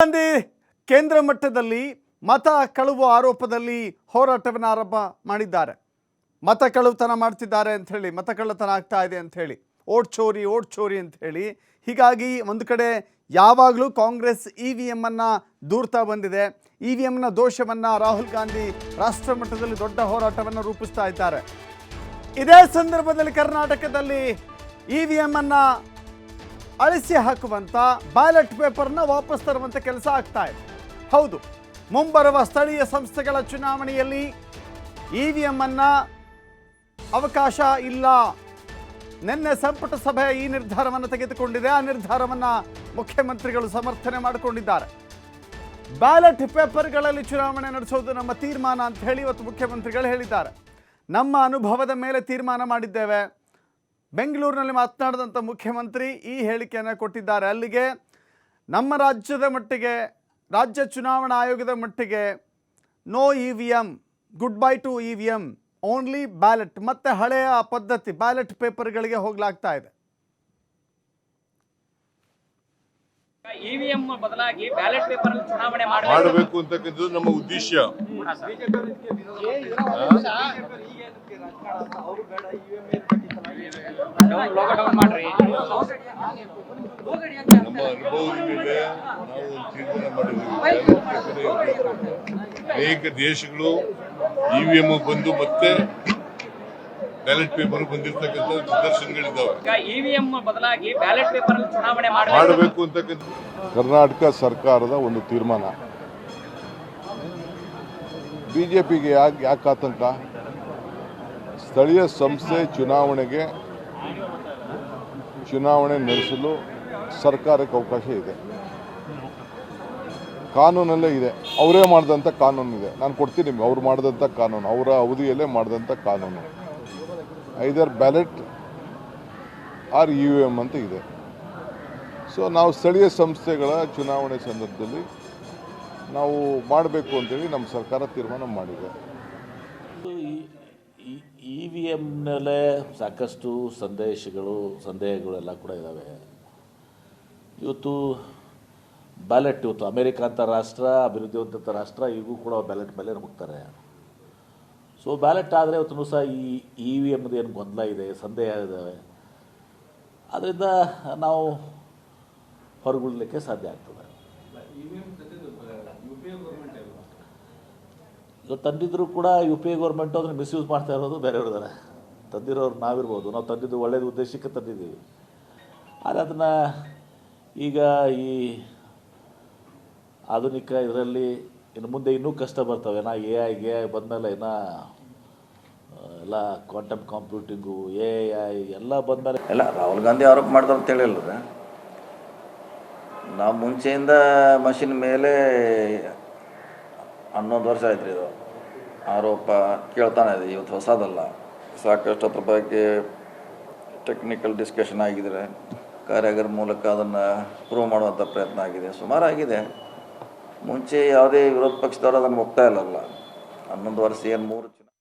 ಗಾಂಧಿ ಕೇಂದ್ರ ಮಟ್ಟದಲ್ಲಿ ಮತ ಕಳುವು ಆರೋಪದಲ್ಲಿ ಹೋರಾಟವನ್ನು ಆರಂಭ ಮಾಡಿದ್ದಾರೆ. ಮತ ಕಳುತನ ಮಾಡ್ತಿದ್ದಾರೆ ಅಂತ ಹೇಳಿ, ಮತ ಕಳ್ಳತನ ಆಗ್ತಾ ಇದೆ ಅಂತ ಹೇಳಿ, ಓಟ್ ಚೋರಿ ಅಂತ ಹೇಳಿ. ಹೀಗಾಗಿ ಒಂದು ಕಡೆ ಯಾವಾಗಲೂ ಕಾಂಗ್ರೆಸ್ ಇವಿಎಂ ಅನ್ನ ದೂರ್ತಾ ಬಂದಿದೆ. ಇವಿಎಂನ ದೋಷವನ್ನ ರಾಹುಲ್ ಗಾಂಧಿ ರಾಷ್ಟ್ರ ಮಟ್ಟದಲ್ಲಿ ದೊಡ್ಡ ಹೋರಾಟವನ್ನು ರೂಪಿಸ್ತಾ ಇದ್ದಾರೆ. ಇದೇ ಸಂದರ್ಭದಲ್ಲಿ ಕರ್ನಾಟಕದಲ್ಲಿ ಇವಿಎಂ ಅನ್ನ ಅಳಿಸಿ ಹಾಕುವಂತ ಬ್ಯಾಲೆಟ್ ಪೇಪರ್ನ ವಾಪಸ್ ತರುವಂತ ಕೆಲಸ ಆಗ್ತಾ ಇದೆ. ಹೌದು, ಮುಂಬರುವ ಸ್ಥಳೀಯ ಸಂಸ್ಥೆಗಳ ಚುನಾವಣೆಯಲ್ಲಿ ಇವಿಎಂ ಅನ್ನ ಅವಕಾಶ ಇಲ್ಲ. ನಿನ್ನೆ ಸಂಪುಟ ಸಭೆ ಈ ನಿರ್ಧಾರವನ್ನು ತೆಗೆದುಕೊಂಡಿದೆ. ಆ ನಿರ್ಧಾರವನ್ನು ಮುಖ್ಯಮಂತ್ರಿಗಳು ಸಮರ್ಥನೆ ಮಾಡಿಕೊಂಡಿದ್ದಾರೆ. ಬ್ಯಾಲೆಟ್ ಪೇಪರ್ಗಳಲ್ಲಿ ಚುನಾವಣೆ ನಡೆಸೋದು ನಮ್ಮ ತೀರ್ಮಾನ ಅಂತ ಹೇಳಿ ಇವತ್ತು ಮುಖ್ಯಮಂತ್ರಿಗಳು ಹೇಳಿದ್ದಾರೆ. ನಮ್ಮ ಅನುಭವದ ಮೇಲೆ ತೀರ್ಮಾನ ಮಾಡಿದ್ದೇವೆ. ಬೆಂಗಳೂರಿನಲ್ಲಿ ಮಾತನಾಡಿದಂಥ ಮುಖ್ಯಮಂತ್ರಿ ಈ ಹೇಳಿಕೆಯನ್ನು ಕೊಟ್ಟಿದ್ದಾರೆ. ಅಲ್ಲಿಗೆ ನಮ್ಮ ರಾಜ್ಯದ ಮಟ್ಟಿಗೆ, ರಾಜ್ಯ ಚುನಾವಣಾ ಆಯೋಗದ ಮಟ್ಟಿಗೆ no EVM, good bye to EVM, only ballot. ಮತ್ತೆ ಹಳೆಯ ಪದ್ಧತಿ ಬ್ಯಾಲೆಟ್ ಪೇಪರ್ಗಳಿಗೆ ಹೋಗ್ಲಾಗ್ತಾ ಇದೆ. ಇವಿಎಂ ಬದಲಾಗಿ ಬ್ಯಾಲೆಟ್ ಪೇಪರ್ ಚುನಾವಣೆ ಮಾಡಬೇಕು ಅಂತಕ್ಕಂಥದ್ದು ನಮ್ಮ ಉದ್ದೇಶ. ನಮ್ಮ ಅನುಭವದ ಮೇಲೆ ನಾವು ತೀರ್ಮಾನ ಮಾಡಿದ್ದೀವಿ. ಅನೇಕ ದೇಶಗಳು ಇವಿಎಂ ಬಂದು ಮತ್ತೆ ಬ್ಯಾಲೆಟ್ ಪೇಪರ್ ಬಂದಿರತಕ್ಕಂಥ ನಿದರ್ಶನಗಳಿದ್ದಾವೆ. ಇವಿಎಂ ಬದಲಾಗಿ ಬ್ಯಾಲೆಟ್ ಪೇಪರ್ ಚುನಾವಣೆ ಮಾಡಬೇಕು ಅಂತಕ್ಕಂಥ ಕರ್ನಾಟಕ ಸರ್ಕಾರದ ಒಂದು ತೀರ್ಮಾನ. ಬಿಜೆಪಿಗೆ ಯಾಕೆ ಆತಂಕ? ಸ್ಥಳೀಯ ಸಂಸ್ಥೆ ಚುನಾವಣೆ ನಡೆಸಲು ಸರ್ಕಾರಕ್ಕೆ ಅವಕಾಶ ಇದೆ, ಕಾನೂನಲ್ಲೇ ಇದೆ. ಅವರೇ ಮಾಡಿದಂಥ ಕಾನೂನು ಇದೆ. ನಾನು ಕೊಡ್ತೀನಿ ನಿಮಗೆ, ಅವ್ರು ಮಾಡಿದಂಥ ಕಾನೂನು, ಅವರ ಅವಧಿಯಲ್ಲೇ ಮಾಡಿದಂಥ ಕಾನೂನು. ಐದರ್ ಬ್ಯಾಲೆಟ್ ಆರ್ ಇವಿಎಂ ಅಂತ ಇದೆ. ಸೊ ನಾವು ಸ್ಥಳೀಯ ಸಂಸ್ಥೆಗಳ ಚುನಾವಣೆ ಸಂದರ್ಭದಲ್ಲಿ ನಾವು ಮಾಡಬೇಕು ಅಂತೇಳಿ ನಮ್ಮ ಸರ್ಕಾರ ತೀರ್ಮಾನ ಮಾಡಿದೆ. ಇವಿಎಂನಲ್ಲೇ ಸಾಕಷ್ಟು ಸಂದೇಹಗಳೆಲ್ಲ ಕೂಡ ಇದ್ದಾವೆ. ಇವತ್ತು ಬ್ಯಾಲೆಟ್, ಇವತ್ತು ಅಮೇರಿಕಾ ಅಂತ ರಾಷ್ಟ್ರ, ಅಭಿವೃದ್ಧಿ ಹೊಂದಿದ ರಾಷ್ಟ್ರ, ಈಗೂ ಕೂಡ ಬ್ಯಾಲೆಟ್ ಮೇಲೆ ಹೋಗ್ತಾರೆ. ಸೊ ಬ್ಯಾಲೆಟ್ ಆದರೆ ಇವತ್ತು ಸಹ ಈ ಇವಿಎಮ್ದು ಏನು ಗೊಂದಲ ಇದೆ, ಸಂದೇಹ ಇದ್ದಾವೆ, ಅದರಿಂದ ನಾವು ಹೊರಗುಳಲಿಕ್ಕೆ ಸಾಧ್ಯ ಆಗ್ತದೆ. ಇವತ್ತು ತಂದಿದ್ರು ಕೂಡ ಯು ಪಿ ಎ ಗೌರ್ಮೆಂಟು ಅದನ್ನು ಮಿಸ್ಯೂಸ್ ಮಾಡ್ತಾ ಇರೋದು ಬೇರೆಯವ್ರಿದ್ದಾರೆ. ತಂದಿರೋರು ನಾವಿರ್ಬೋದು, ನಾವು ತಂದಿದ್ದು ಒಳ್ಳೆಯದು ಉದ್ದೇಶಕ್ಕೆ ತಂದಿದ್ದೀವಿ. ಆದರೆ ಅದನ್ನು ಈಗ ಈ ಆಧುನಿಕ ಇದರಲ್ಲಿ ಇನ್ನು ಮುಂದೆ ಇನ್ನೂ ಕಷ್ಟ ಬರ್ತವೆ. ಎ ಐ ಬಂದಮೇಲೆ ಎಲ್ಲ ಕ್ವಾಂಟಮ್ ಕಂಪ್ಯೂಟಿಂಗು, AI ಎಲ್ಲ ಬಂದಮೇಲೆ ಎಲ್ಲ ರಾಹುಲ್ ಗಾಂಧಿ ಆರೋಪ ಮಾಡಿದ್ರು ಅಂತ ಹೇಳಿಲ್ಲ. ನಾವು ಮುಂಚೆಯಿಂದ ಮಷಿನ್ ಮೇಲೆ 11 ವರ್ಷ ಆಯ್ತು ರೀ ಇದು ಆರೋಪ ಕೇಳ್ತಾನೆ ಇದೆ. ಇವತ್ತು ಹೊಸದಲ್ಲ. ಸಾಕಷ್ಟು ಅದ್ರ ಬಗ್ಗೆ ಟೆಕ್ನಿಕಲ್ ಡಿಸ್ಕಷನ್ ಆಗಿದ್ರೆ ಕಾರ್ಯಾಗಾರ ಮೂಲಕ ಅದನ್ನು ಪ್ರೂವ್ ಮಾಡುವಂಥ ಪ್ರಯತ್ನ ಆಗಿದೆ, ಸುಮಾರಾಗಿದೆ. ಮುಂಚೆ ಯಾವುದೇ ವಿರೋಧ ಪಕ್ಷದವರು ಅದನ್ನು ಒಪ್ತಾ ಇಲ್ಲಲ್ಲ. 11 ವರ್ಷ ಏನು 3